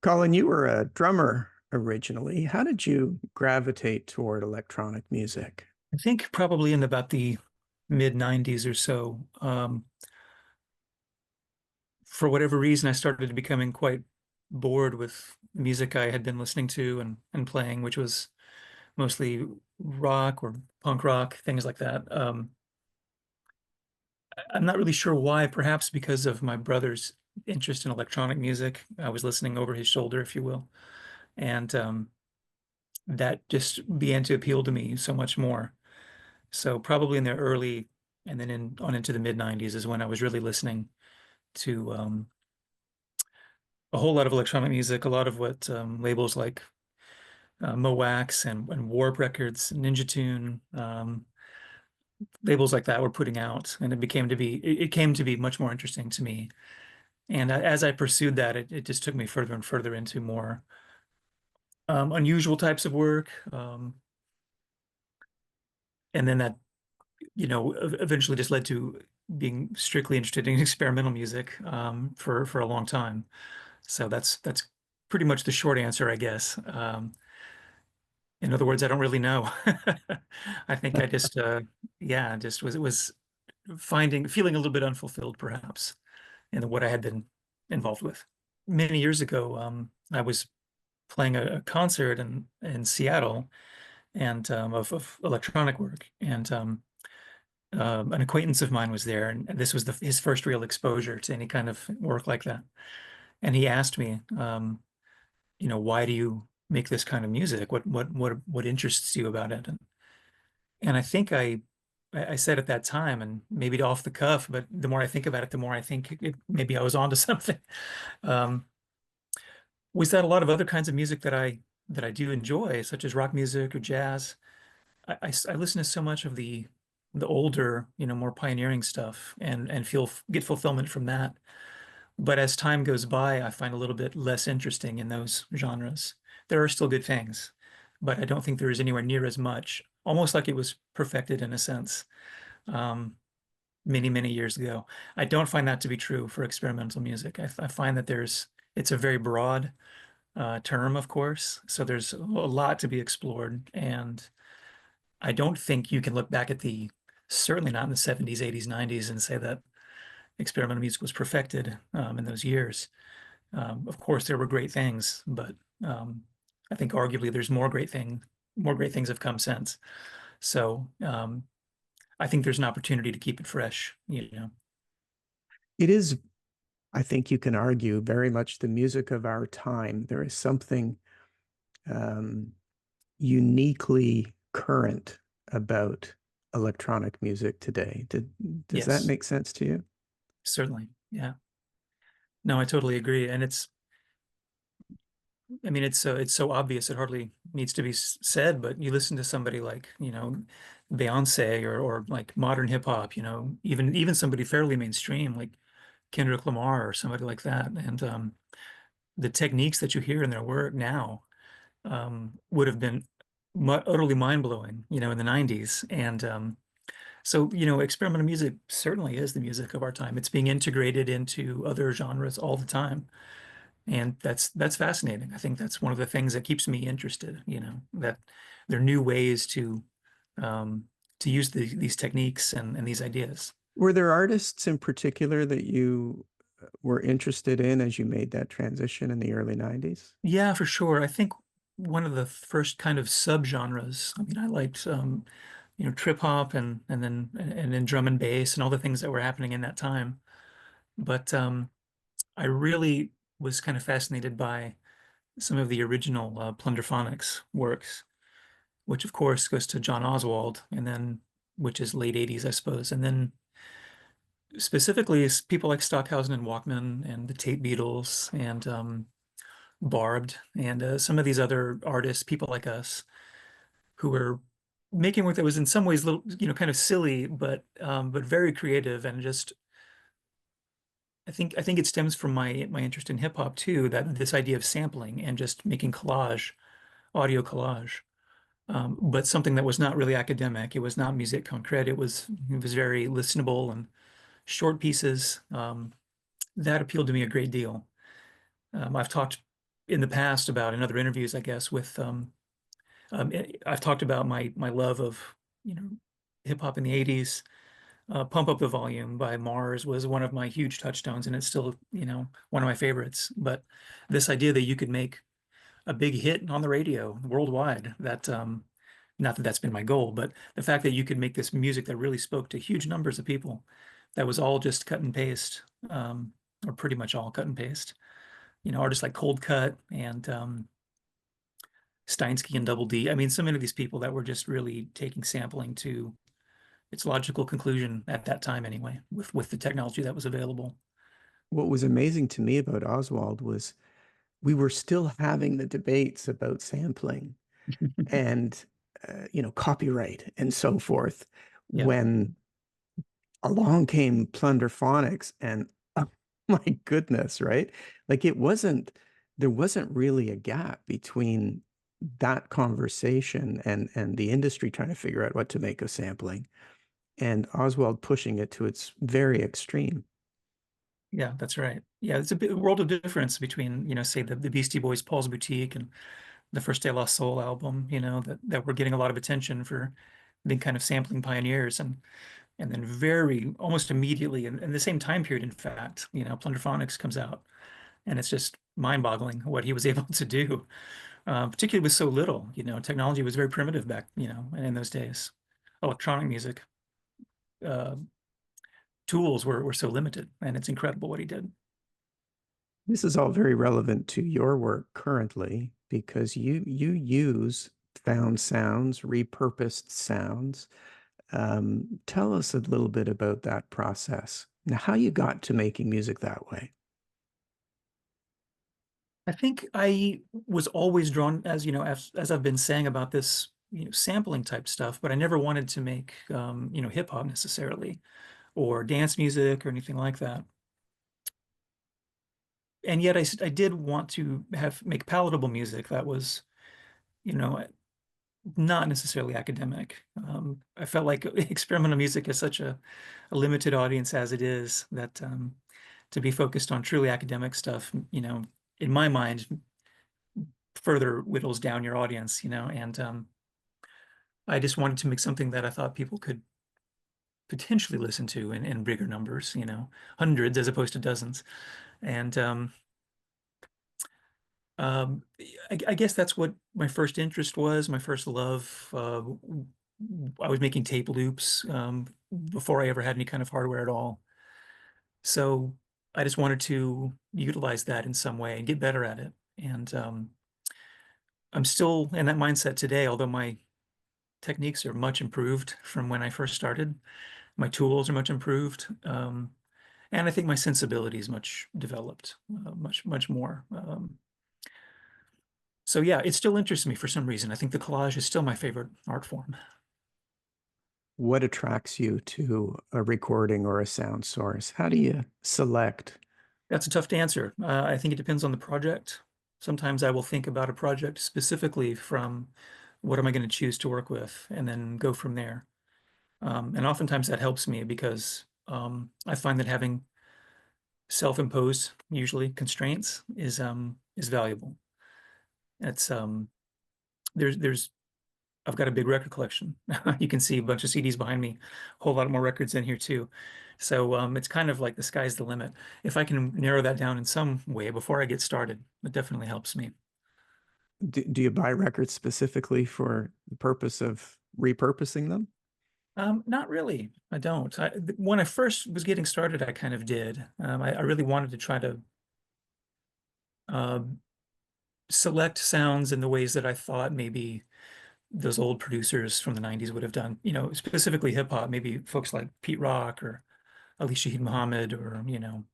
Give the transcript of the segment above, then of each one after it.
Colin, you were a drummer originally. How did you gravitate toward electronic music? I think probably in about the mid 90s or so. For whatever reason, I started becoming quite bored with music I had been listening to and playing, which was mostly rock or punk rock, things like that. I'm not really sure why, perhaps because of my brother's interest in electronic music. I was listening over his shoulder, if you will. And that just began to appeal to me so much more. So probably in the early and then on into the mid 90s is when I was really listening to a whole lot of electronic music, a lot of what labels like Mowax and Warp Records, Ninja Tune, labels like that were putting out, and it came to be much more interesting to me. And as I pursued that, it just took me further and further into more unusual types of work, and then that eventually just led to being strictly interested in experimental music for a long time. So that's pretty much the short answer, I guess. In other words, I don't really know. I think I just, yeah, just was feeling a little bit unfulfilled, perhaps, in what I had been involved with. Many years ago, I was playing a concert in Seattle and of electronic work, and an acquaintance of mine was there, and this was his first real exposure to any kind of work like that. And he asked me, why do you make this kind of music? What interests you about it? And I think I said at that time, and maybe off the cuff, but the more I think about it, the more I think maybe I was onto something. Um, was that a lot of other kinds of music that I do enjoy, such as rock music or jazz. I listen to so much of the older, more pioneering stuff, and get fulfillment from that. But as time goes by, I find a little bit less interesting in those genres. There are still good things, but I don't think there is anywhere near as much, almost like it was perfected in a sense, um, many, many years ago. I don't find that to be true for experimental music. I find that it's a very broad term, of course, so there's a lot to be explored, and I don't think you can look back at certainly not in the 70s, 80s, 90s and say that experimental music was perfected in those years. Of course, there were great things, but I think arguably there's more great things have come since. So I think there's an opportunity to keep it fresh. It is, I think you can argue, very much the music of our time. There is something um, uniquely current about electronic music today. Does that Yes, make sense to you? certainly. Yeah. No, I totally agree. And I mean, it's so obvious it hardly needs to be said, but you listen to somebody like, Beyonce or like modern hip hop, even somebody fairly mainstream like Kendrick Lamar or somebody like that. And the techniques that you hear in their work now would have been utterly mind-blowing, in the 90s. And so, experimental music certainly is the music of our time. It's being integrated into other genres all the time. And that's fascinating. I think that's one of the things that keeps me interested, that there are new ways um, to use these techniques and these ideas. Were there artists in particular that you were interested in as you made that transition in the early 90s? Yeah, for sure. I think one of the first kind of subgenres. I mean, I liked trip hop and then drum and bass and all the things that were happening in that time. But I really was kind of fascinated by some of the original Plunderphonics works, which of course goes to John Oswald, and then which is late 80s, I suppose. And then specifically is people like Stockhausen and Walkman and the Tape Beatles and Barbed and some of these other artists, people like us, who were making work that was in some ways little, kind of silly, but very creative and just I think it stems from my interest in hip hop too, that this idea of sampling and just making audio collage. But something that was not really academic. It was not musique concrète. It was very listenable and short pieces. That appealed to me a great deal. I've talked in the past about in other interviews, I guess, with I've talked about my love of, you know, hip hop in the 80s. Pump Up the Volume by Mars was one of my huge touchstones, and it's still, you know, one of my favorites. But this idea that you could make a big hit on the radio worldwide, that not that that's been my goal, but the fact that you could make this music that really spoke to huge numbers of people, that was all just cut and paste, or pretty much all cut and paste. You know, artists like Cold Cut and Steinsky and Double D. I mean, so many of these people that were just really taking sampling to its logical conclusion at that time anyway, with the technology that was available. What was amazing to me about Oswald was we were still having the debates about sampling and copyright and so forth Yeah. when along came Plunderphonics and oh my goodness, right? Like there wasn't really a gap between that conversation and the industry trying to figure out what to make of sampling and Oswald pushing it to its very extreme. Yeah, that's right. Yeah, it's a bit world of difference between, you know, say the Beastie Boys, Paul's Boutique, and the First Day Lost Soul album, you know, that were getting a lot of attention for being kind of sampling pioneers. And then very almost immediately in the same time period, in fact, you know, Plunderphonics comes out. And it's just mind-boggling what he was able to do, particularly with so little. You know, technology was very primitive back, you know, in those days. Electronic music uh, tools were so limited, and it's incredible what he did. This is all very relevant to your work currently because you use found sounds, repurposed sounds. Tell us a little bit about that process. Now, how you got to making music that way. I think I was always drawn, as you know, as I've been saying about this, you know, sampling type stuff, but I never wanted to make, you know, hip hop necessarily or dance music or anything like that. And yet I did want to have make palatable music that was, you know, not necessarily academic. I felt like experimental music is such a limited audience as it is that to be focused on truly academic stuff, you know, in my mind, further whittles down your audience, you know, and I just wanted to make something that I thought people could potentially listen to in bigger numbers, you know, hundreds as opposed to dozens. And um, I guess that's what my first interest was, my first love. I was making tape loops before I ever had any kind of hardware at all. So I just wanted to utilize that in some way and get better at it. And I'm still in that mindset today, although my techniques are much improved from when I first started. My tools are much improved. And I think my sensibility is much developed, much more. So yeah, it still interests me for some reason. I think the collage is still my favorite art form. What attracts you to a recording or a sound source? How do you select? That's a tough to answer. I think it depends on the project. Sometimes I will think about a project specifically from what am I going to choose to work with and then go from there. And oftentimes that helps me because I find that having self-imposed, usually constraints, is valuable. It's there's I've got a big record collection. You can see a bunch of CDs behind me, a whole lot more records in here too. So it's kind of like the sky's the limit. If I can narrow that down in some way before I get started, it definitely helps me. Do you buy records specifically for the purpose of repurposing them? Not really. I don't. When I first was getting started, I kind of did. I really wanted to try to uh, select sounds in the ways that I thought maybe those old producers from the 90s would have done, you know, specifically hip hop, maybe folks like Pete Rock or Ali Shaheed Muhammad or, you know,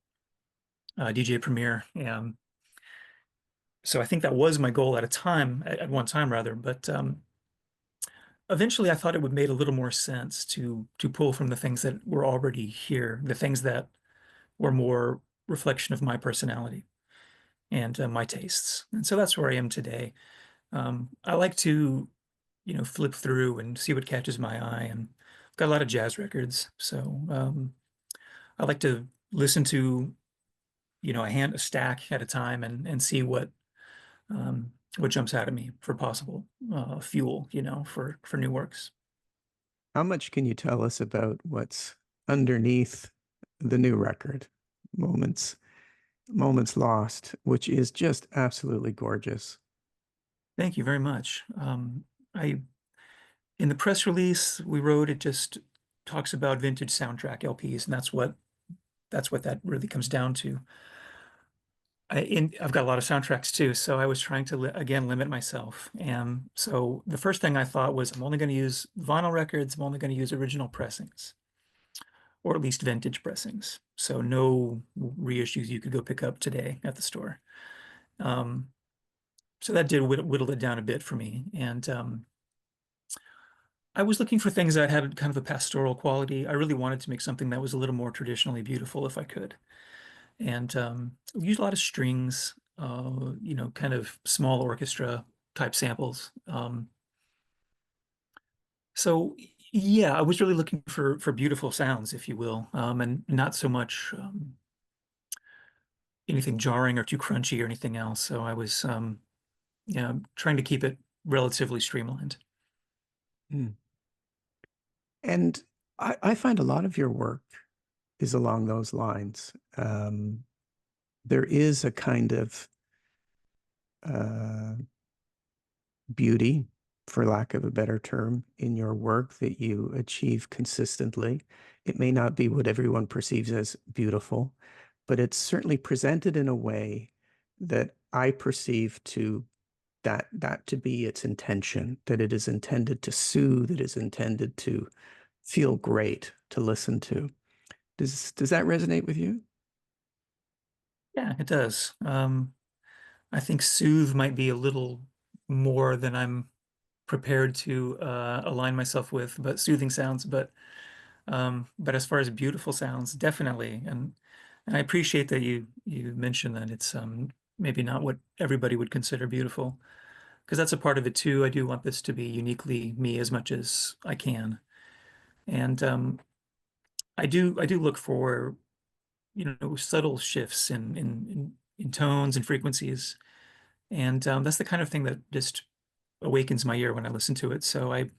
DJ Premier. So I think that was my goal at one time rather, but eventually I thought it would make a little more sense to pull from the things that were already here, the things that were more reflection of my personality and my tastes. And so that's where I am today. I like to, you know, flip through and see what catches my eye, and I've got a lot of jazz records, so I like to listen to, you know, a stack at a time and see what what jumps out at me for possible fuel, for new works. How much can you tell us about what's underneath the new record, Moments, Moments Lost, which is just absolutely gorgeous? Thank you very much. I In the press release we wrote, it just talks about vintage soundtrack LPs, and that's what that really comes down to. I've got a lot of soundtracks too, so I was trying to again limit myself. And so the first thing I thought was I'm only going to use vinyl records, I'm only going to use original pressings, or at least vintage pressings. So no reissues you could go pick up today at the store. Um, so that did whittle it down a bit for me. And I was looking for things that had kind of a pastoral quality. I really wanted to make something that was a little more traditionally beautiful if I could. And we used a lot of strings, kind of small orchestra type samples. So yeah, I was really looking for beautiful sounds, if you will, and not so much anything jarring or too crunchy or anything else. So I was trying to keep it relatively streamlined. Hmm. And I find a lot of your work is along those lines. There is a kind of uh, beauty, for lack of a better term, in your work that you achieve consistently. It may not be what everyone perceives as beautiful, but it's certainly presented in a way that I perceive to that to be its intention, that it is intended to soothe, it is intended to feel great to listen to. Does that resonate with you? Yeah, it does. I think soothe might be a little more than I'm prepared to align myself with, but soothing sounds. But as far as beautiful sounds, definitely. And I appreciate that you mentioned that it's maybe not what everybody would consider beautiful, because that's a part of it too. I do want this to be uniquely me as much as I can, and I do look for subtle shifts in tones and frequencies, and that's the kind of thing that just awakens my ear when I listen to it. So I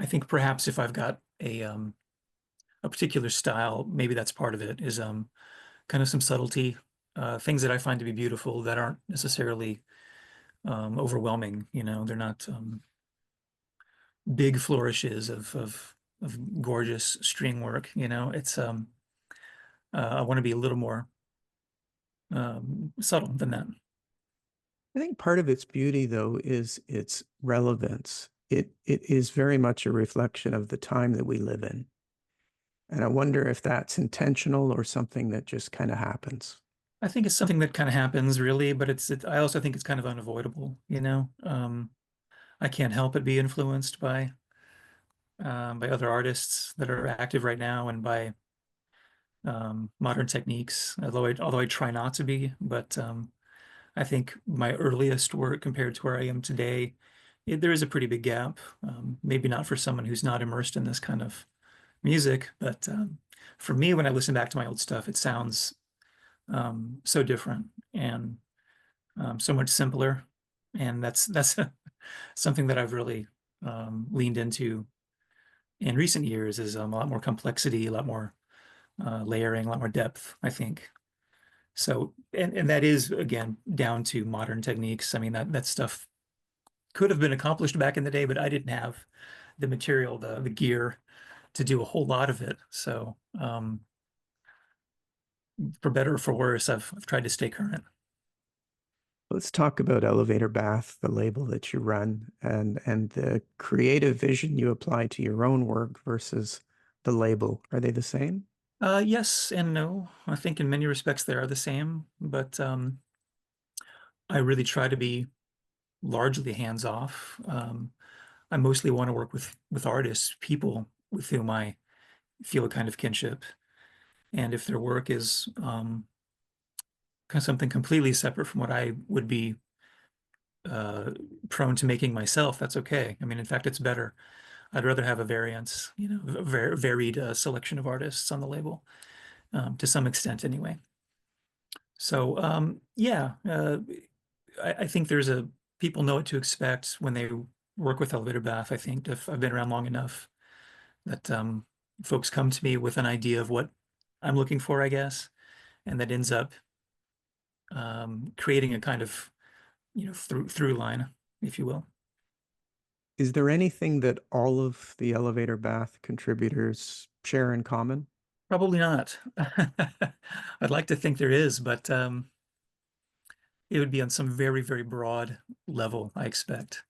think perhaps if I've got a particular style, maybe that's part of it, is kind of some subtlety, things that I find to be beautiful that aren't necessarily overwhelming. They're not big flourishes of gorgeous string work. It's I want to be a little more subtle than that. I think part of its beauty, though, is its relevance. It is very much a reflection of the time that we live in. And I wonder if that's intentional or something that just kind of happens. I think it's something that kind of happens, really, but I also think it's kind of unavoidable. I can't help but be influenced by other artists that are active right now and by modern techniques, although I try not to be. But I think my earliest work compared to where I am today, there is a pretty big gap. Maybe not for someone who's not immersed in this kind of music, but for me, when I listen back to my old stuff, it sounds so different and so much simpler. And that's something that I've really leaned into in recent years is a lot more complexity, a lot more layering, a lot more depth, I think. So, and that is again down to modern techniques. I mean, that stuff could have been accomplished back in the day, but I didn't have the material, the gear to do a whole lot of it. So, for better or for worse, I've tried to stay current. Let's talk about Elevator Bath, the label that you run, and the creative vision you apply to your own work versus the label. Are they the same? Yes and no. I think in many respects they are the same, but I really try to be largely hands off. I mostly want to work with artists, people with whom I feel a kind of kinship. And if their work is kind of something completely separate from what I would be uh, prone to making myself, that's okay. I mean, in fact, it's better. I'd rather have a variance, a varied selection of artists on the label, to some extent anyway. So, yeah, I think there's a people know what to expect when they work with elevator bath. I think if I've been around long enough that folks come to me with an idea of what I'm looking for, I guess, and that ends up creating a kind of through line, if you will. Is there anything that all of the elevator bath contributors share in common? Probably not. I'd like to think there is, but it would be on some very, very broad level, I expect.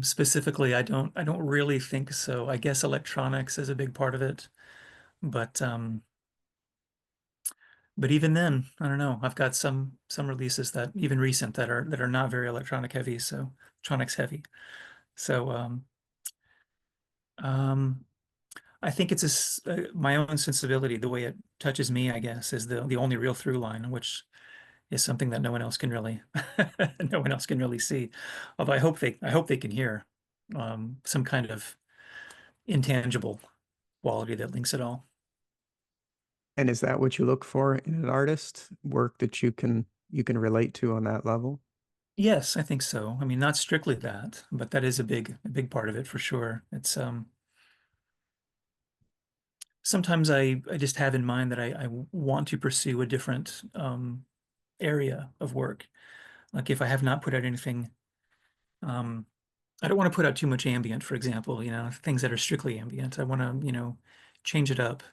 Specifically, I don't really think so. I guess electronics is a big part of it, but but even then, I don't know. I've got some releases that even recent that are not very electronic heavy, so electronics heavy. So um, I think it's my own sensibility, the way it touches me, I guess, is the only real through line, which is something that no one else can really no one else can really see. Although I hope they can hear some kind of intangible quality that links it all. And is that what you look for in an artist? Work that you can relate to on that level? Yes, I think so. I mean, not strictly that, but that is a big part of it for sure. It's sometimes I just have in mind that I want to pursue a different area of work. Like if I have not put out anything, um, I don't want to put out too much ambient, for example, things that are strictly ambient. I want to, change it up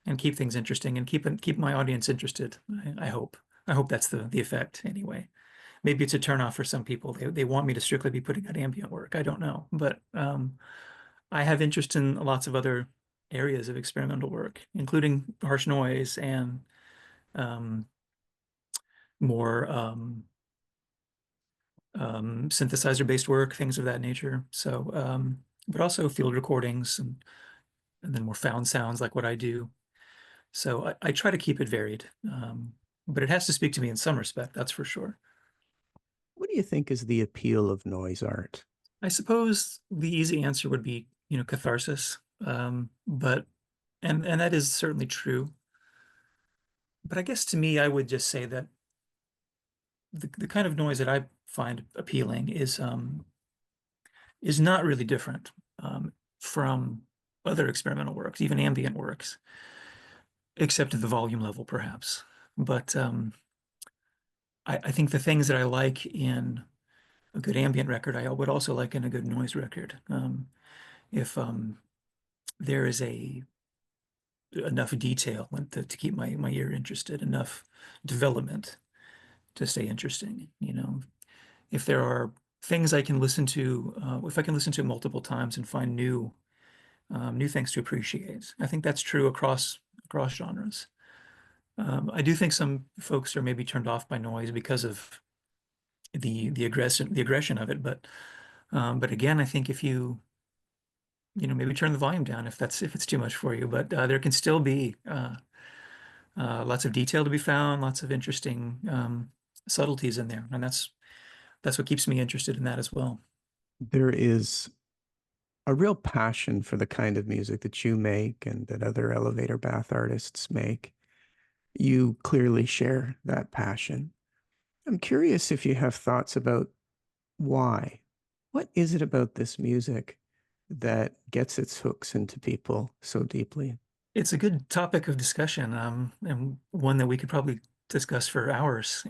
and keep things interesting and keep my audience interested. I hope. I hope that's the effect anyway. Maybe it's a turnoff for some people. They want me to strictly be putting out ambient work. I don't know, but I have interest in lots of other areas of experimental work, including harsh noise and um, more synthesizer-based work, things of that nature. So, but also field recordings and then more found sounds like what I do. So I try to keep it varied, but it has to speak to me in some respect, that's for sure. What do you think is the appeal of noise art? I suppose the easy answer would be, catharsis. But and that is certainly true. But I guess to me, I would just say that the kind of noise that I find appealing is not really different from other experimental works, even ambient works, except at the volume level, perhaps. But I think the things that I like in a good ambient record, I would also like in a good noise record. If there is a enough detail to keep my ear interested, enough development to stay interesting. If there are things I can listen to, if I can listen to it multiple times and find new things to appreciate, I think that's true across genres. I do think some folks are maybe turned off by noise because of the aggression of it, but again, I think if you maybe turn the volume down if it's too much for you, but there can still be lots of detail to be found, lots of interesting subtleties in there, and that's what keeps me interested in that as well. There is a real passion for the kind of music that you make and that other elevator bath artists make. You clearly share that passion. I'm curious if you have thoughts about why. What is it about this music that gets its hooks into people so deeply? It's a good topic of discussion, and one that we could probably discuss for hours.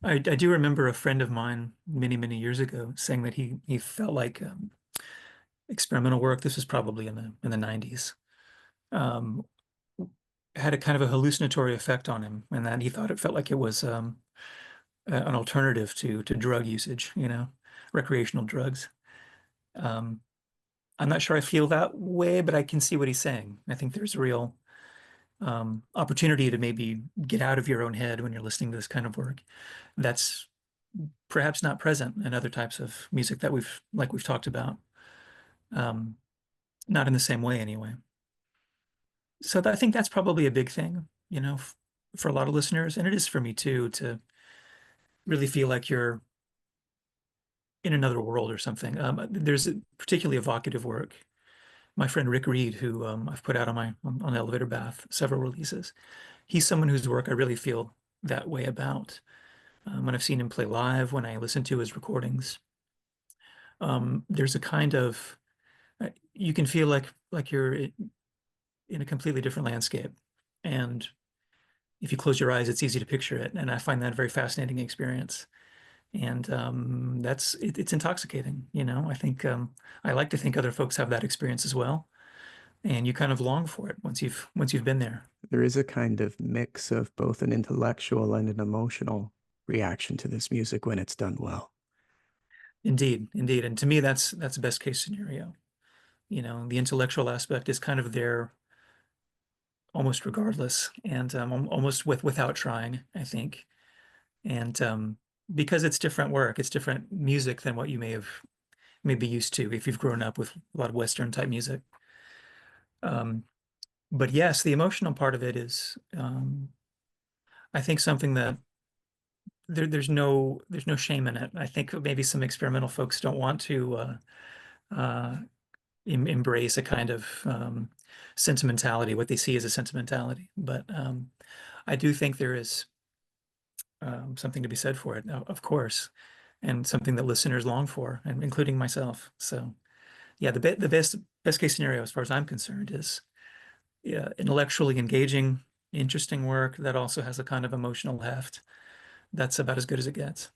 I do remember a friend of mine many, many years ago saying that he felt like experimental work, this was probably in the 90s, um, had a kind of a hallucinatory effect on him, and that he thought it felt like it was an alternative to drug usage, recreational drugs. Um, I'm not sure I feel that way, but I can see what he's saying. I think there's a real opportunity to maybe get out of your own head when you're listening to this kind of work. That's perhaps not present in other types of music that we've talked about. Um, Not in the same way anyway. So I think that's probably a big thing, for a lot of listeners, and it is for me too, to really feel like you're in another world or something. There's particularly evocative work. My friend Rick Reed, who I've put out on Elevator Bath several releases, he's someone whose work I really feel that way about. when I've seen him play live, when I listen to his recordings. There's a kind of you can feel like you're in a completely different landscape, and if you close your eyes, it's easy to picture it. And I find that a very fascinating experience. And it's intoxicating, you know. I think I like to think other folks have that experience as well, and you kind of long for it once you've been there. There is a kind of mix of both an intellectual and an emotional reaction to this music when it's done well. Indeed, indeed. And to me, that's best case scenario. You know, the intellectual aspect is kind of there almost regardless, and almost without trying, I think. And because it's different work, it's different music than what you may be used to if you've grown up with a lot of Western type music. Um, but yes, the emotional part of it is, I think, something that there's no shame in it. I think maybe some experimental folks don't want to uh, embrace a kind of sentimentality, what they see as a sentimentality. But I do think there is something to be said for it, of course, and something that listeners long for, and including myself. So yeah, the best case scenario, as far as I'm concerned, is yeah, intellectually engaging, interesting work that also has a kind of emotional heft. That's about as good as it gets.